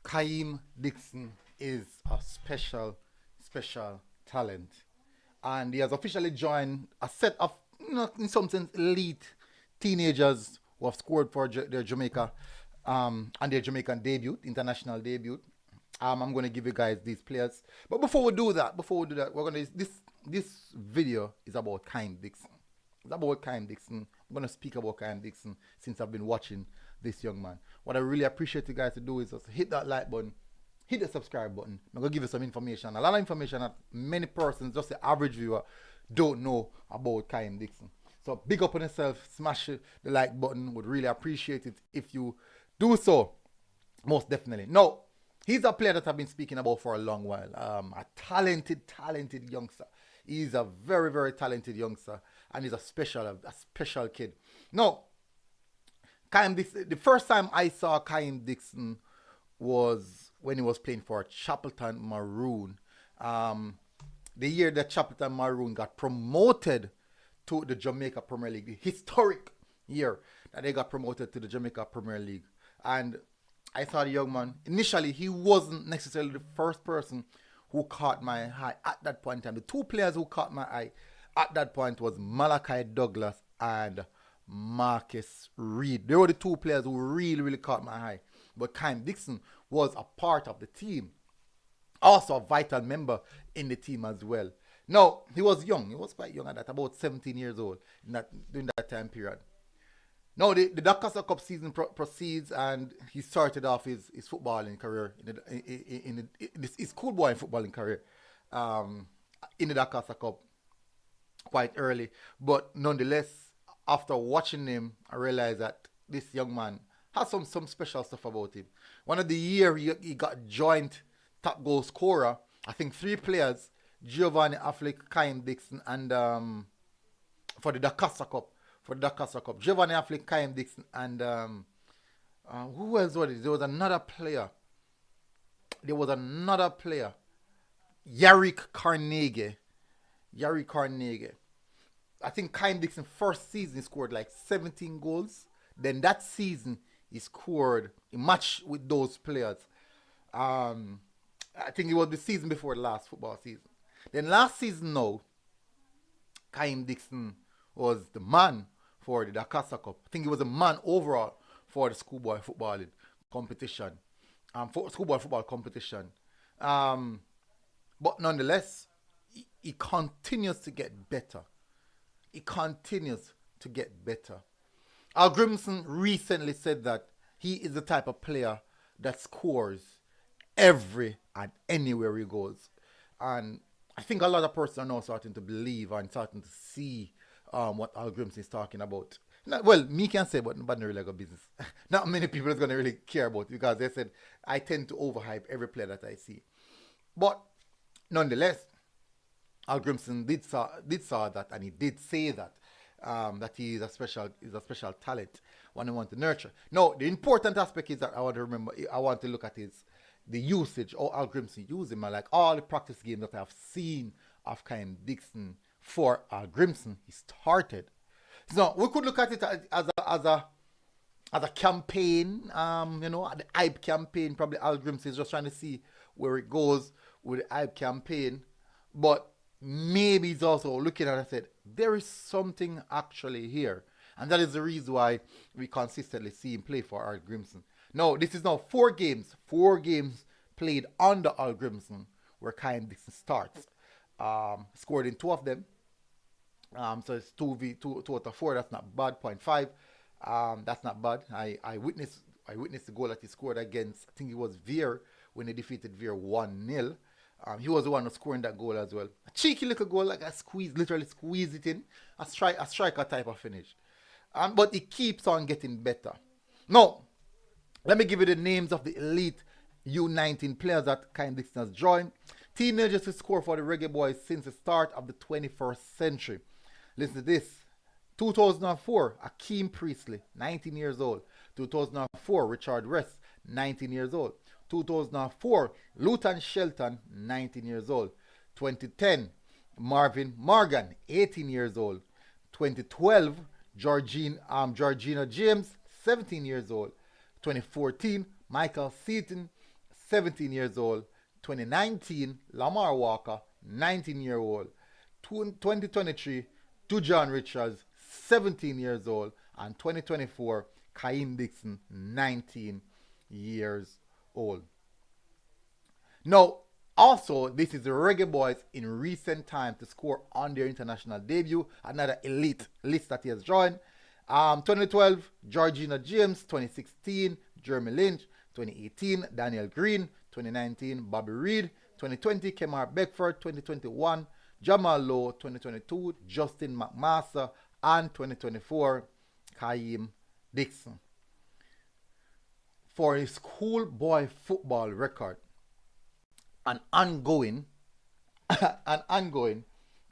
Kaheim Dixon is a special talent. And he has officially joined a set of, in some sense, elite teenagers who have scored for their Jamaica and their Jamaican debut, international debut. I'm going to give you guys these players. But before we do that, we're going to, this video is about Kaheim Dixon. It's about Kaheim Dixon. I'm going to speak about Kaheim Dixon since I've been watching this young man. What I really appreciate you guys to do is just hit that like button, hit the subscribe button. I'm going to give you some information. A lot of information that many persons, just the average viewer, don't know about Kaheim Dixon. So big up on yourself, smash the like button. Would really appreciate it if you do so. Most definitely. Now, he's a player that I've been speaking about for a long while. A talented youngster. He's a very talented youngster, and he's a special kid. Now, Kaheim Dixon, the first time I saw Kaheim Dixon was when he was playing for Chapelton Maroon. The year that Chapelton Maroon got promoted to the Jamaica Premier League, the historic year that they got promoted to the Jamaica Premier League. And I saw the young man. Initially, he wasn't necessarily the first person who caught my eye at that point in time. The two players who caught my eye at that point was Malachi Douglas and Marcus Reed. They were the two players who really caught my eye. But Kaheim Dixon was a part of the team. Also a vital member in the team as well. Now, he was young. He was quite young at that, about 17 years old during that time period. Now, the Dakasa Cup season proceeds, and he started off his footballing career, his schoolboy footballing career in the Dakasa Cup quite early. But nonetheless, after watching him, I realized that this young man has some special stuff about him. One of the year he got joint top goal scorer. I think 3 players, Giovanni Affleck, Kaheim Dixon, and for the Dakasa Cup. Giovanni Affleck, Kaheim Dixon, and who else was it? There was another player. Yarrick Carnegie. I think Kaheim Dixon first season he scored like 17 goals. Then that season he scored a match with those players. I think it was the season before the last football season. Then last season now, Kaheim Dixon was the man for the Dakasa Cup. I think he was a man overall for the schoolboy football competition. But nonetheless, he continues to get better. Al Grimson recently said that he is the type of player that scores every and anywhere he goes. And I think a lot of persons are now starting to believe and starting to see what Al Grimson is talking about. Now, well, me can say, but not really got business. Not many people are going to really care about it because they said I tend to overhype every player that I see. But nonetheless, Al Grimson did saw that, and he did say that that he is a special talent, one I want to nurture. Now, the important aspect is that I want to look at is the usage, or Al Grimson used him. Like all the practice games that I've seen of Kaheim Dixon for Al Grimson, he started. So we could look at it as a campaign, the hype campaign. Probably Al Grimson is just trying to see where it goes with the hype campaign. But maybe he's also looking at it and said, there is something actually here. And that is the reason why we consistently see him play for Al Grimson. Now, this is now 4 games played under Al Grimson where Kaheim Dixon starts. Scored in 2 of them. So it's 2 out of 4. That's not bad. 0.5. That's not bad. I witnessed the goal that he scored against, I think it was Veer, when they defeated Veer 1-0. He was the one who scoring that goal as well. A cheeky little goal, like literally squeeze it in. A striker type of finish. But he keeps on getting better. Now, let me give you the names of the elite U19 players that Kaheim Dixon has joined. Teenagers who score for the Reggae Boyz since the start of the 21st century. Listen to this. 2004, Akeem Priestley, 19 years old. 2004, Richard Rest, 19 years old. 2004, Luton Shelton, 19 years old. 2010, Marvin Morgan, 18 years old. 2012, Georgina James, 17 years old. 2014, Michael Seaton, 17 years old. 2019, Lamar Walker, 19-year-old. 2023, Dujan Richards, 17 years old. And 2024, Kaheim Dixon, 19 years old. Now, also, this is the Reggae Boyz in recent time to score on their international debut. Another elite list that he has joined. 2012, Georgina James. 2016, Jeremy Lynch. 2018, Daniel Green. 2019, Bobby Reed. 2020, Kemar Beckford. 2021, Jamal Lowe. 2022, Justin McMaster. And 2024, Kaheim Dixon. For his schoolboy football record, an ongoing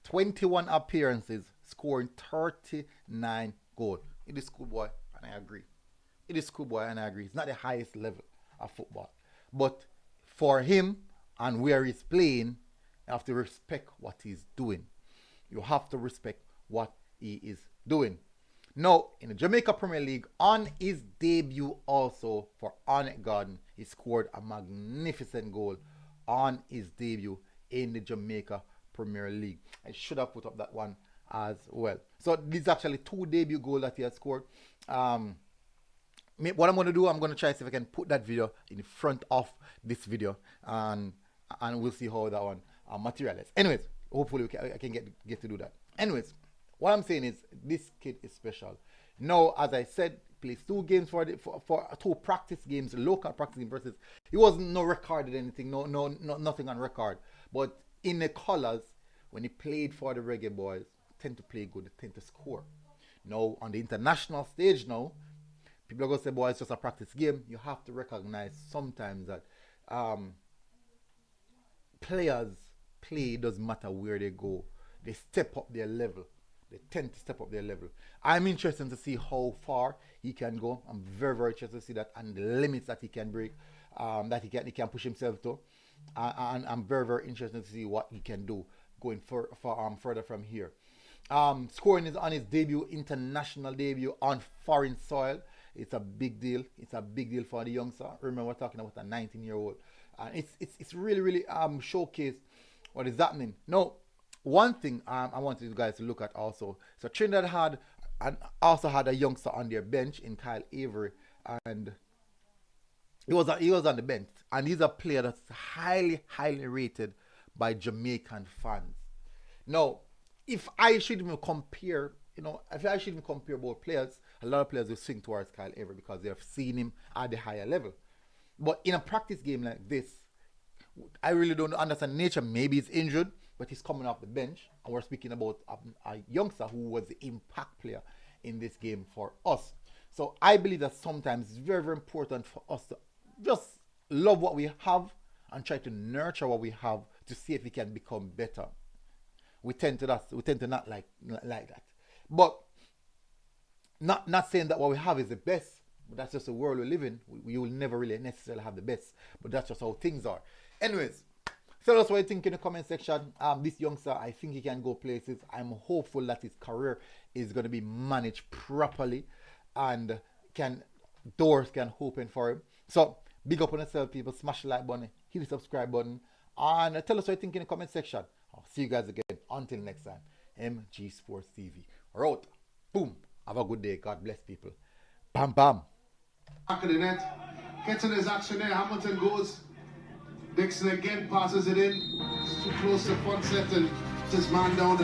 21 appearances, scoring 39 goals. It is schoolboy, and I agree. It is schoolboy, and I agree. It's not the highest level of football. But for him and where he's playing, you have to respect what he's doing. You have to respect what he is doing. Now, in the Jamaica Premier League, on his debut also for Onyx Garden, he scored a magnificent goal on his debut in the Jamaica Premier League. I should have put up that one as well. So these are actually 2 debut goals that he has scored. What I'm going to do, I'm going to try to see if I can put that video in front of this video, and we'll see how that one materializes. Anyways, hopefully I can get to do that. Anyways, what I'm saying is this kid is special. Now, as I said, plays 2 games for 2 practice games, local practice games versus. He wasn't no recorded anything, nothing on record. But in the colours, when he played for the Reggae Boyz, tend to play good, they tend to score. Now, on the international stage now, people are going to say, boy, it's just a practice game. You have to recognize sometimes that players play, it doesn't matter where they go. They step up their level. They tend to step up their level. I'm interested to see how far he can go. I'm very, very interested to see that and the limits that he can break, that he can push himself to. And I'm very, very interested to see what he can do going further from here. Scoring is on his international debut on foreign soil. It's a big deal. It's a big deal for the youngster. Remember, we're talking about a 19-year-old. And it's really, really showcased what is happening. Now, one thing I want you guys to look at also. So Trinidad also had a youngster on their bench in Kyle Avery, and he was on the bench. And he's a player that's highly, highly rated by Jamaican fans. Now, if I should even compare, both players, a lot of players will swing towards Kyle Avery because they have seen him at the higher level. But in a practice game like this, I really don't understand nature. Maybe he's injured, but he's coming off the bench. And we're speaking about a youngster who was the impact player in this game for us. So I believe that sometimes it's very, very important for us to just love what we have and try to nurture what we have to see if we can become better. We tend to not like that. But not saying that what we have is the best, but that's just the world we live in. We will never really necessarily have the best, but that's just how things are. Anyways, tell us what you think in the comment section. This youngster, I think he can go places. I'm hopeful that his career is going to be managed properly and doors can open for him. So, big up on yourself, people. Smash the like button, hit the subscribe button, and tell us what you think in the comment section. I'll see you guys again. Until next time, MG Sports TV. We're out. Boom. Have a good day. God bless people. Bam, bam. Back of the net. Getting his action there. Hamilton goes. Dixon again passes it in. It's too close to front set and just man down.